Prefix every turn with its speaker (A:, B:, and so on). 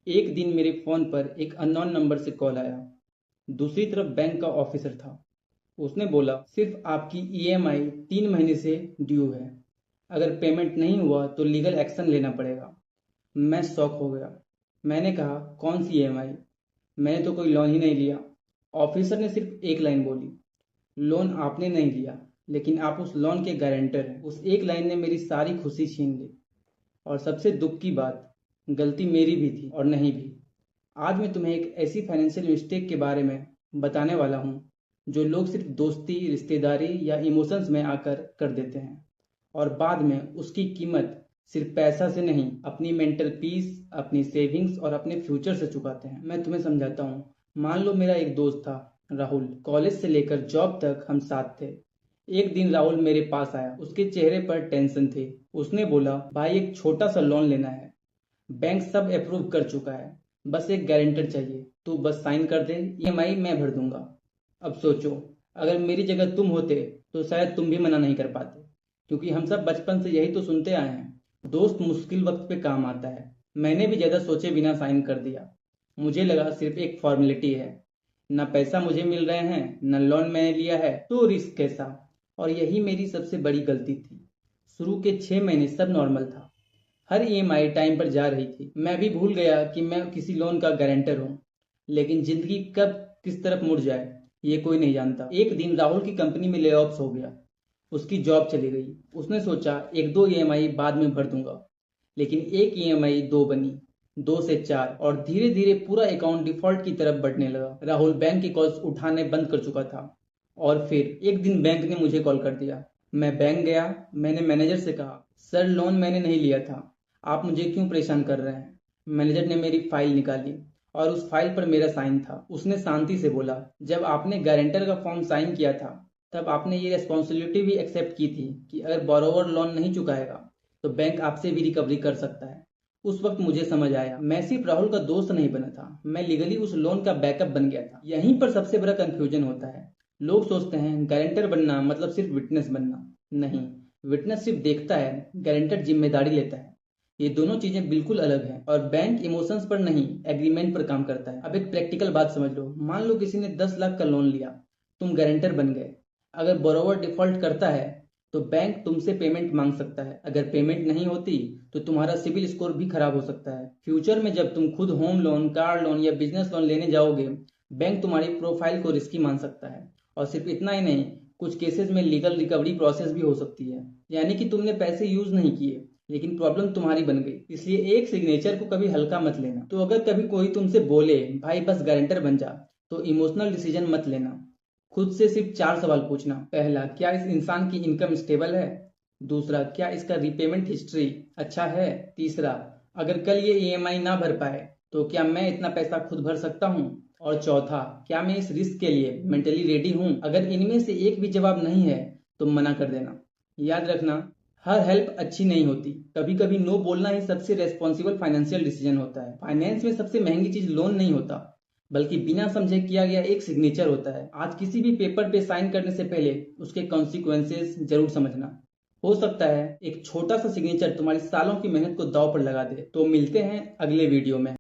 A: एक दिन मेरे फ़ोन पर एक अननोन नंबर से कॉल आया। दूसरी तरफ बैंक का ऑफिसर था। उसने बोला, सिर्फ आपकी ईएमआई 3 महीने से ड्यू है। अगर पेमेंट नहीं हुआ तो लीगल एक्शन लेना पड़ेगा। मैं शॉक हो गया। मैंने कहा, कौन सी ईएमआई? मैंने तो कोई लोन ही नहीं लिया। ऑफिसर ने सिर्फ एक लाइन बोली, लोन आपने नहीं लिया, लेकिन आप उस लोन के गारंटर हैं। उस एक लाइन ने मेरी सारी खुशी छीन ली। और सबसे दुख की बात, गलती मेरी भी थी और नहीं भी। आज मैं तुम्हें एक ऐसी फाइनेंशियल मिस्टेक के बारे में बताने वाला हूँ जो लोग सिर्फ दोस्ती, रिश्तेदारी या इमोशंस में आकर कर देते हैं, और बाद में उसकी कीमत सिर्फ पैसा से नहीं, अपनी मेंटल पीस, अपनी सेविंग्स और अपने फ्यूचर से चुकाते हैं। मैं तुम्हें समझाता हूँ। मान लो मेरा एक दोस्त था, राहुल। कॉलेज से लेकर जॉब तक हम साथ थे। एक दिन राहुल मेरे पास आया। उसके चेहरे पर टेंशन थी। उसने बोला, भाई एक छोटा सा लोन लेना है। बैंक सब अप्रूव कर चुका है, बस एक गारंटर चाहिए। तू बस साइन कर दे, ईएमआई मैं भर दूंगा। अब सोचो, अगर मेरी जगह तुम होते तो शायद तुम भी मना नहीं कर पाते, क्योंकि हम सब बचपन से यही तो सुनते आए हैं, दोस्त मुश्किल वक्त पे काम आता है। मैंने भी ज्यादा सोचे बिना साइन कर दिया। मुझे लगा सिर्फ एक फॉर्मेलिटी है। न पैसा मुझे मिल रहे हैं, न लोन मैंने लिया है, तो रिस्क कैसा? और यही मेरी सबसे बड़ी गलती थी। शुरू के 6 महीने सब नॉर्मल था। हर ईएमआई टाइम पर जा रही थी। मैं भी भूल गया कि मैं किसी लोन का गारंटर हूँ। लेकिन जिंदगी कब किस तरफ मुड़ जाए ये कोई नहीं जानता। एक दिन राहुल की कंपनी में लेऑफ्स हो गया। उसकी जॉब चली गई। उसने सोचा एक दो ईएमआई बाद में भर दूंगा। लेकिन एक ईएमआई दो बनी, दो से चार, और धीरे धीरे पूरा अकाउंट डिफॉल्ट की तरफ बढ़ने लगा। राहुल बैंक के कॉल्स उठाने बंद कर चुका था। और फिर एक दिन बैंक ने मुझे कॉल कर दिया। मैं बैंक गया। मैंने मैनेजर से कहा, सर लोन मैंने नहीं लिया था, आप मुझे क्यों परेशान कर रहे हैं? मैनेजर ने मेरी फाइल निकाली और उस फाइल पर मेरा साइन था। उसने शांति से बोला, जब आपने गारंटर का फॉर्म साइन किया था तब आपने ये रेस्पॉन्सिबिलिटी भी एक्सेप्ट की थी कि अगर बोरोवर लोन नहीं चुकाएगा तो बैंक आपसे भी रिकवरी कर सकता है। उस वक्त मुझे समझ आया, मैं सिर्फ राहुल का दोस्त नहीं बना था, मैं लीगली उस लोन का बैकअप बन गया था। यहीं पर सबसे बड़ा कंफ्यूजन होता है। लोग सोचते हैं गारंटर बनना मतलब सिर्फ विटनेस बनना। नहीं, विटनेस सिर्फ देखता है, गारंटर जिम्मेदारी लेता है। ये दोनों चीजें बिल्कुल अलग हैं, और बैंक इमोशंस पर नहीं, एग्रीमेंट पर काम करता है। अब एक प्रैक्टिकल बात समझ लो। मान लो किसी ने 10 लाख का लोन लिया, तुम गारंटर बन गए। अगर बोरोवर डिफॉल्ट करता है तो बैंक तुमसे पेमेंट मांग सकता है। अगर पेमेंट नहीं होती तो तुम्हारा सिविल स्कोर भी खराब हो सकता है। फ्यूचर में जब तुम खुद होम लोन, कार लोन या बिजनेस लोन लेने जाओगे, बैंक तुम्हारी प्रोफाइल को रिस्की मान सकता है। और सिर्फ इतना ही नहीं, कुछ केसेस में लीगल रिकवरी प्रोसेस भी हो सकती है। यानी कि तुमने पैसे यूज नहीं किए, लेकिन प्रॉब्लम तुम्हारी बन गई। इसलिए एक सिग्नेचर को कभी हल्का मत लेना। तो अगर कभी कोई तुमसे बोले, भाई बस गारंटर बन जा, तो इमोशनल डिसीजन मत लेना। खुद से सिर्फ 4 सवाल पूछना। पहला, क्या इस इंसान की इनकम स्टेबल है? दूसरा, क्या इसका रिपेमेंट हिस्ट्री अच्छा है? तीसरा, अगर कल ये ईएमआई ना भर पाए तो क्या मैं इतना पैसा खुद भर सकता हूँ? और चौथा, क्या मैं इस रिस्क के लिए मेंटली रेडी हूँ? अगर इनमें से एक भी जवाब नहीं है तो मना कर देना। याद रखना, हर हेल्प अच्छी नहीं होती। कभी कभी नो बोलना ही सबसे रेस्पॉन्सिबल फाइनेंशियल डिसीजन होता है। फाइनेंस में सबसे महंगी चीज लोन नहीं होता, बल्कि बिना समझे किया गया एक सिग्नेचर होता है। आज किसी भी पेपर पे साइन करने से पहले उसके कॉन्सिक्वेंसेस जरूर समझना। हो सकता है एक छोटा सा सिग्नेचर तुम्हारी सालों की मेहनत को दांव पर लगा दे। तो मिलते हैं अगले वीडियो में।